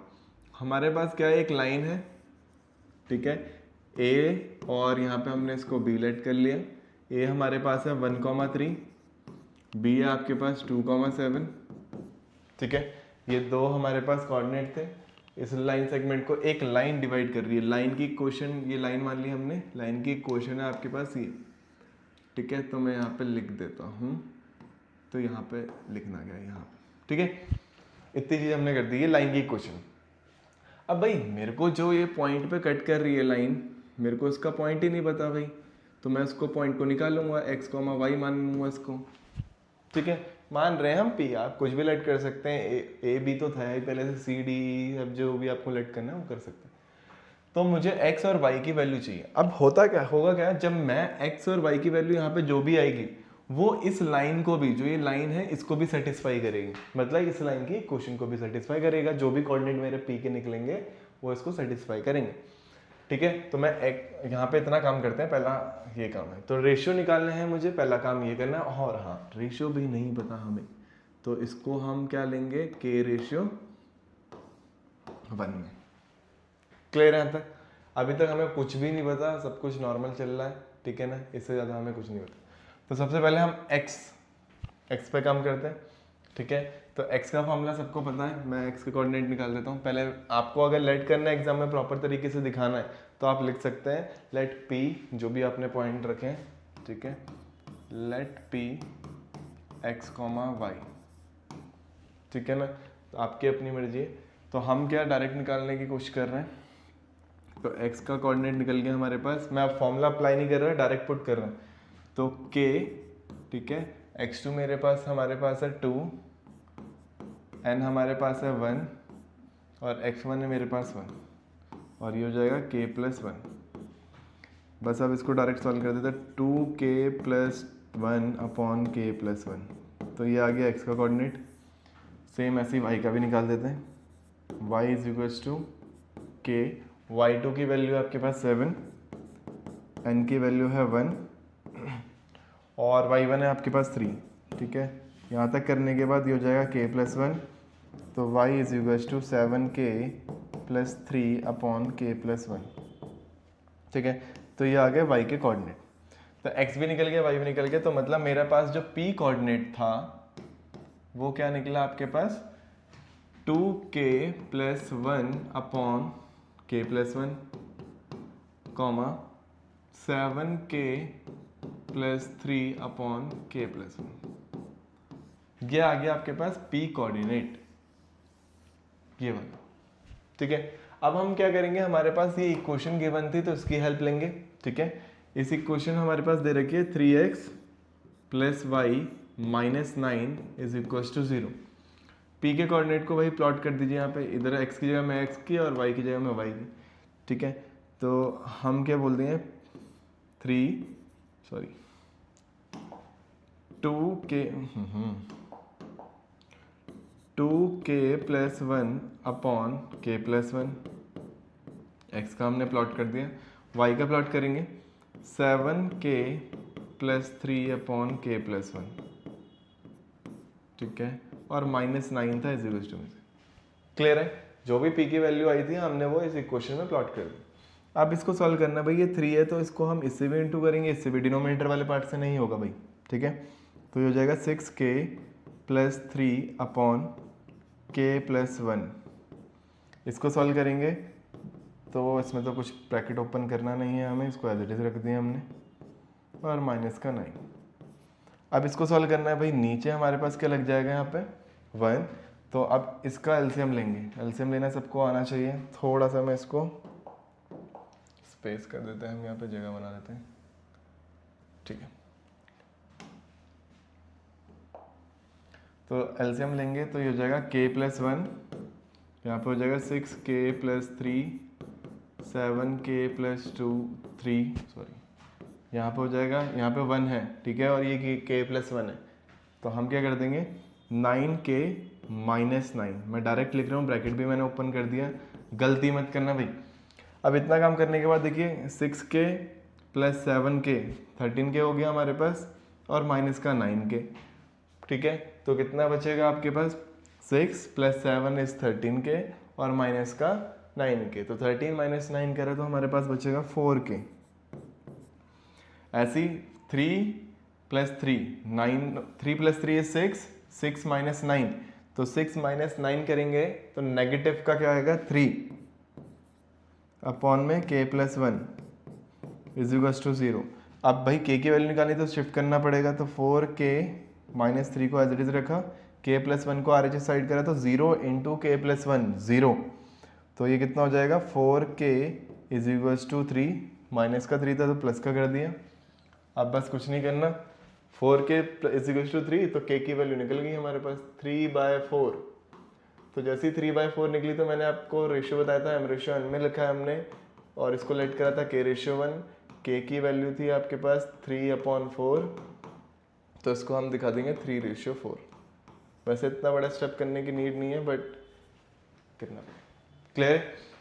A: हमारे पास क्या है, एक लाइन है, ठीक है, ए, और यहाँ पे हमने इसको बी लेट कर लिया। ए हमारे पास है 1,3, बी है आपके पास 2,7, ठीक है। ये 2 हमारे पास कोऑर्डिनेट थे, इस लाइन सेगमेंट को एक लाइन डिवाइड कर रही है। लाइन की क्वेश्चन, ये लाइन मान ली हमने, लाइन की क्वेश्चन है आपके पास ये, ठीक है। तो मैं यहाँ पे लिख देता हूँ, तो यहाँ पे लिखना गया यहाँ पे, ठीक है। इतनी चीज़ हमने कर दी, ये लाइन की क्वेश्चन। अब भाई मेरे को जो ये पॉइंट पे कट कर रही है लाइन, मेरे को इसका पॉइंट ही नहीं पता भाई, तो मैं उसको पॉइंट को निकाल लूँगा, एक्स कॉमा वाई मान लूँगा इसको, ठीक है। मान रहे हैं हम पी, आप कुछ भी लेट कर सकते हैं, ए बी तो था ही पहले से, सी डी अब जो भी आपको लेट करना है वो कर सकते हैं। तो मुझे x और y की वैल्यू चाहिए। अब होता क्या होगा, क्या जब मैं x और y की वैल्यू यहाँ पे जो भी आएगी वो इस लाइन को भी, जो ये लाइन है इसको भी सेटिस्फाई करेगी, मतलब इस लाइन की क्वेश्चन को भी सेटिस्फाई करेगा। जो भी कोऑर्डिनेट मेरे p के निकलेंगे वो इसको सेटिस्फाई करेंगे, ठीक है। तो मैं यहाँ पे इतना काम करते हैं, पहला ये काम है। तो रेशियो निकालने हैं मुझे, पहला काम ये करना है। और हाँ, रेशियो भी नहीं पता हमें, तो इसको हम क्या लेंगे, k रेशियो 1 में। क्लियर है तक? अभी तक हमें कुछ भी नहीं पता, सब कुछ नॉर्मल चल रहा है, ठीक है ना, इससे ज़्यादा हमें कुछ नहीं पता। तो सबसे पहले हम x पे काम करते हैं, ठीक है। तो x का फॉर्मूला सबको पता है, मैं x के कोऑर्डिनेट निकाल देता हूँ। पहले आपको अगर लेट करना है एग्जाम में, प्रॉपर तरीके से दिखाना है, तो आप लिख सकते हैं लेट p, जो भी आपने पॉइंट रखे हैं, ठीक है, लेट p x, y, ठीक है ना। तो आपकी अपनी मर्जी है। तो हम क्या डायरेक्ट निकालने की कोशिश कर रहे हैं, तो x का कोऑर्डिनेट निकल गया हमारे पास। मैं अब फॉर्मूला अप्लाई नहीं कर रहा, डायरेक्ट पुट कर रहा हूँ। तो k, ठीक है, x2 मेरे पास, हमारे पास है 2, n हमारे पास है 1 और x1 है मेरे पास 1, और ये हो जाएगा k + 1। बस अब इसको डायरेक्ट सॉल्व कर देते हैं, 2k + 1 अपॉन k + 1। तो ये आ गया x का कोऑर्डिनेट। सेम ऐसे ही y का भी निकाल देते हैं, y = k, y2 की वैल्यू आपके पास 7, n की वैल्यू है 1 और y1 है आपके पास 3, ठीक है। यहाँ तक करने के बाद ये हो जाएगा k + 1, तो y = 7k + 3 अपॉन k + 1, ठीक है। तो ये आ गया y के कोऑर्डिनेट। तो x भी निकल गया, y भी निकल गया, तो मतलब मेरे पास जो p कोऑर्डिनेट था वो क्या निकला आपके पास, 2k + 1 upon k + 1, 7k + 3 upon k + 1। ये आ गया आपके पास p कोऑर्डिनेट, ये वाला, ठीक है। अब हम क्या करेंगे, हमारे पास ये इक्वेशन गिवन थी तो इसकी हेल्प लेंगे, ठीक है। इस इक्वेशन हमारे पास दे रखी है 3x + y - 9 = 0। p के कोऑर्डिनेट को वही प्लॉट कर दीजिए यहाँ पे, इधर x की जगह में x की और y की जगह में y की, ठीक है। तो हम क्या बोल देंगे, 2k + 1 अपॉन k + 1, x का हमने प्लॉट कर दिया। y का प्लॉट करेंगे 7k + 3 अपॉन k + 1, ठीक है, और -9 था इस इक्वेशन में से। क्लियर है? जो भी p की वैल्यू आई थी हमने वो इस इक्वेशन में प्लॉट कर दी। अब इसको सॉल्व करना है भाई, ये 3 है तो इसको हम इससे भी इंटू करेंगे, इससे भी, डिनोमिनेटर वाले पार्ट से नहीं होगा भाई, ठीक है। तो ये हो जाएगा 6k + 3 अपॉन k + 1। इसको सॉल्व करेंगे तो इसमें तो कुछ ब्रैकेट ओपन करना नहीं है हमें, इसको एज इट इज रख दिया हमने, और -9। अब इसको सॉल्व करना है भाई, नीचे हमारे पास क्या लग जाएगा यहाँ पे 1। तो अब इसका एलसीएम लेंगे, एलसीएम लेना सबको आना चाहिए। थोड़ा सा मैं इसको स्पेस कर देते हैं, हम यहाँ पे जगह बना देते हैं, ठीक है। तो एलसीएम लेंगे तो ये हो जाएगा k + 1, यहाँ पे हो जाएगा 6k + 3, 7k + 2 3, सॉरी, यहाँ पे हो जाएगा, यहाँ पे 1 है, ठीक है, और ये k + 1 है, तो हम क्या कर देंगे 9k - 9। मैं डायरेक्ट लिख रहा हूँ, ब्रैकेट भी मैंने ओपन कर दिया, गलती मत करना भाई। अब इतना काम करने के बाद देखिए 6k + 7k 13k हो गया हमारे पास, और -9k, ठीक है। तो कितना बचेगा आपके पास, 6 + 7 = 13k और -9k, तो 13 - 9 करें तो हमारे पास बचेगा 4k। ऐसी 3 + 3 9, 3 + 3 = 6, 6 - 9, तो 6 माइनस 9 करेंगे तो नेगेटिव का क्या आएगा 3 अपॉन में k plus 1 is equals to 0। अब भाई k की वैल्यू निकालनी तो शिफ्ट करना पड़ेगा, तो 4k माइनस 3 को एज इट इज रखा, k प्लस 1 को RHS साइड करा तो 0 इंटू के प्लस 1 0, तो ये कितना हो जाएगा 4k is equals to 3, minus का 3 था तो प्लस का कर दिया। अब बस कुछ नहीं करना, 4k इज इक्वल्स टू 3 तो k की वैल्यू निकल गई हमारे पास 3/4। तो जैसे ही 3/4 निकली तो मैंने आपको रेशियो बताया था, m रेशियो n में लिखा है हमने और इसको लेट करा था k रेशियो 1। k की वैल्यू थी आपके पास 3/4, तो इसको हम दिखा देंगे 3/4। वैसे इतना बड़ा स्टेप करने की नीड नहीं है, बट कितना क्लियर,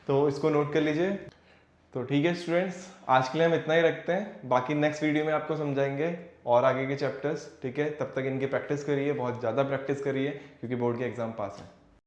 A: तो इसको नोट कर लीजिए। तो ठीक है स्टूडेंट्स, आज के लिए हम इतना ही रखते हैं, बाकी नेक्स्ट वीडियो में आपको समझाएंगे और आगे के चैप्टर्स। ठीक है, तब तक इनकी प्रैक्टिस करिए, बहुत ज़्यादा प्रैक्टिस करिए क्योंकि बोर्ड के एग्जाम पास है।